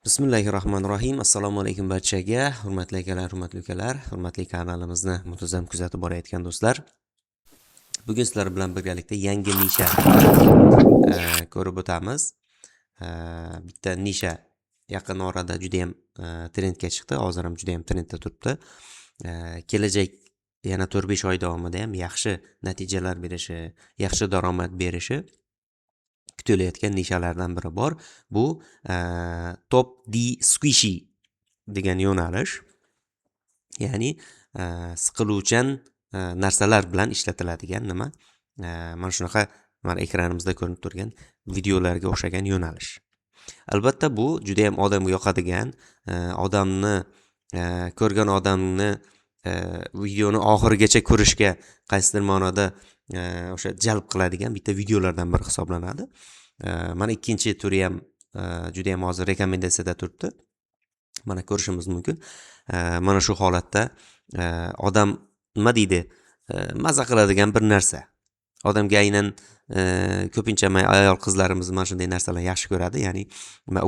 Bismillahirrohmanirrohim. Assalomu alaykum barchaga. Hurmatli akalar, hurmatli ukalar, hurmatli kanalimizni muntazam kuzatib borayotgan do'stlar. Bugun sizlar bilan birgalikda yangi nisha ko'rib o'tamiz. Bitta nisha yaqin orada juda ham trendga chiqdi. Hozir ham juda ham trendda turibdi. Kelajak yana 4-5 oy davomida ham yaxshi natijalar berishi, yaxshi daromad berishi kutilayotgan nishalardan biri bor. Bu Top D Squishy degan yo'nalish. Ya'ni siqiluvchan narsalar bilan ishlatiladigan nima? Mana shunaqa mana ekranimizda ko'rinib turgan videolarga o'xshagan yo'nalish. Albatta bu juda ham odamga yoqadigan, odamni ko'rgan odamni videoni oxirigacha ko'rishga qaysidir ma'noda o'sha jalb qiladigan bitta videolardan biri hisoblanadi. Mana ikkinchi turi ham juda ham hozir rekomendatsiyada turibdi. Mana ko'rishimiz mumkin. Mana shu holatda odam nima deydi? Maza qiladigan bir narsa. Odamga aynan ko'pincha ayol qizlarimiz mana shunday narsalarni yaxshi ko'radi. Ya'ni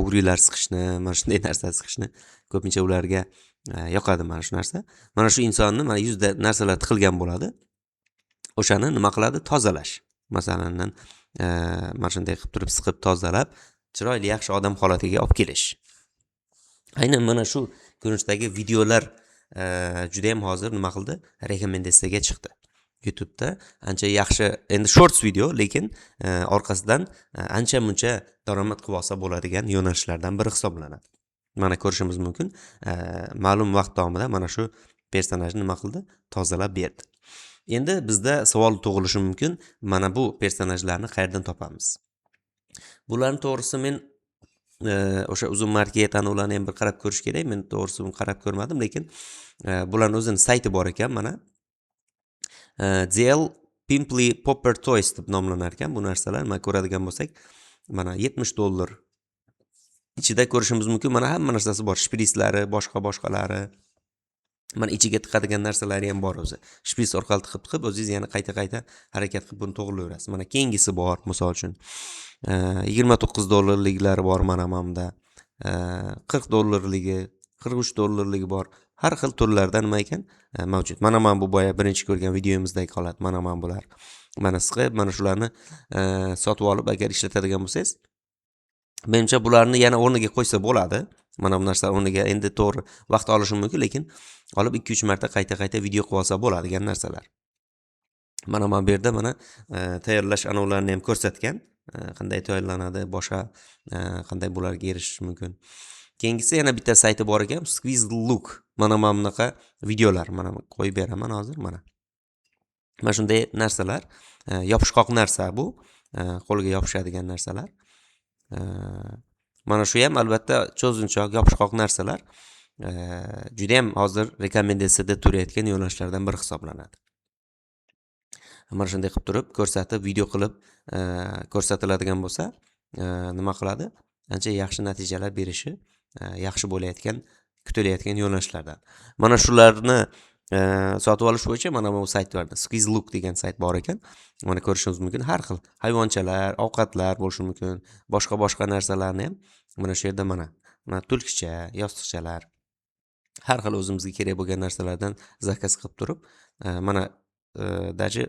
ugrilar siqishni, mana shunday narsa siqishni ko'pincha ularga yoqadi mana shu narsa. Mana shu insonni mana yuzda narsalar tiqilgan bo'ladi. O'shani nima qiladi? Tozalash. Masalan, mana shunday qilib turib siqib tozalab, chiroyli yaxshi odam holatiga olib kelish. Aynan mana shu ko'rinishdagi videolar juda ham hozir nima qildi? Rekomendatsiyaga chiqdi. YouTube'da ancha yaxshi, endi shorts video, lekin orqasidan ancha-muncha daromad qilib olsa bo'ladigan yo'nalishlardan biri hisoblanadi. Mana ko'rishimiz mumkin. Ma'lum vaqt davomida mana shu personajni nima qildi? Tozalab berdi. Endi bizda savol tug'ilishi mumkin. Mana bu personajlarni qayerdan topamiz? Bularni to'g'risi men o'sha uzun marka tanlovlarni ham bir qarab ko'rish kerak. Men to'g'risi buni qarab ko'rmadim, lekin bularning o'zining sayti bor ekan, mana DL Pimply Popper Toys deb nomlanar ekan bu narsalar. Mana ko'radigan bo'lsak, mana $70. Ichida ko'rishimiz mumkin, mana hamma narsasi bor. Shprislari, boshqalari. Mana ichiga tiqadigan narsalari ham bor o'zi. Shpris orqali tiqib, o'zingiz yana qayta harakat qilib buni to'g'rilayverasiz. Mana keyingisi bor, misol uchun. $29liklari bor mana bunda. $40ligi, $43ligi bor. Har xil turlarda nima ekan mavjud. Mana bu boya birinchi ko'rgan videomizdagi holat. Mana bular. Mana siqib, mana shularni sotib olib agar ishlatadigan bo'lsangiz, menimcha bularni yana o'rniga qo'ysa bo'ladi. Mana bu narsalar o'rniga endi to'g'ri vaqt olishi mumkin, lekin olib 2-3 marta qayta video qilib olsa bo'ladigan narsalar. Mana bu yerda mana tayyorlash anavlarini ham ko'rsatgan. Qanday tayyorlanadi, boshqa qanday bularga erishish mumkin. Keyingisi yana bitta sayti bor ekan, Squeeze Look. Mana bunaqa videolar, mana qo'yib beraman hozir, mana. Mana shunday narsalar, yopishqoq narsa bu, qo'lga yopishadigan narsalar. Mana shu ham albatta cho'zinchoq, yopishqoq narsalar juda ham hozir rekomendatsiyada turayotgan yo'nalishlardan biri hisoblanadi. Mana shunday qilib turib, ko'rsatib, video qilib ko'rsatiladigan bo'lsa, nima qiladi? Ancha yaxshi natijalar berishi, yaxshi bo'layotgan, kutilayotgan yo'nalishlardan. Mana shularni sotib olish bo'yicha mana bu sayt bor. Squeeze Look degan sayt bor ekan. Mana ko'rishingiz mumkin. Har xil hayvonchalar, ovqatlar bo'lishi mumkin. Boshqa narsalarni ham mana shu yerda mana tulkicha, yostiqchalar, har xil o'zimizga kerak bo'lgan narsalardan zakaz qilib turib, mana daji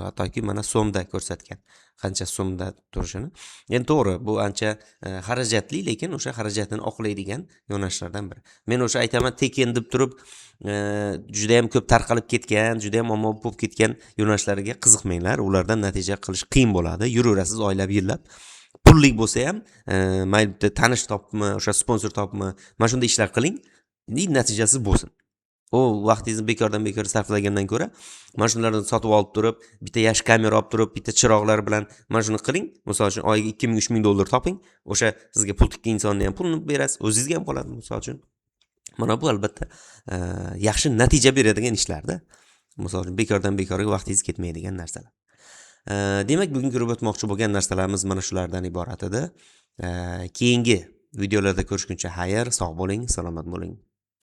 hattoki mana so'mda ko'rsatgan. Qancha so'mda turishini. Endi to'g'ri, bu ancha xarajatli, lekin o'sha xarajatini oqlaydigan yo'nalishlardan biri. Men o'sha aytaman, tekin deb turib, juda ham ko'p tarqalib ketgan, juda ham ommabop bo'lib ketgan yo'nalishlarga qiziqmanglar. Ulardan natija qilish qiyin bo'ladi. Yuraverasiz oylab, yillab. Pullik bo'lsa ham, mayli tanish topmi, o'sha sponsor topmi, mana shunday ishlar qiling, natijasi bo'lsin. O vaqtingizni bekordan sarflagandan ko'ra, mana shularni sotib olib turib, bitta yaxshi kamera olib turib, bitta chiroqlar bilan mana shuni qiling. Misol uchun oyiga $2000-$3000 toping. O'sha sizga pul tikkan insonni ham pulni berasiz, o'zingizga ham qoladi misol uchun. Mana bu albatta yaxshi natija beradigan ishlarda. Misol uchun bekorga vaqtingiz ketmaydigan narsalar. Demak, bugun ko'rib o'tmoqchi bo'lgan narsalarimiz mana shulardan iborat edi. Keyingi videolarda ko'rishguncha xayr, sog' bo'ling, salomat bo'ling.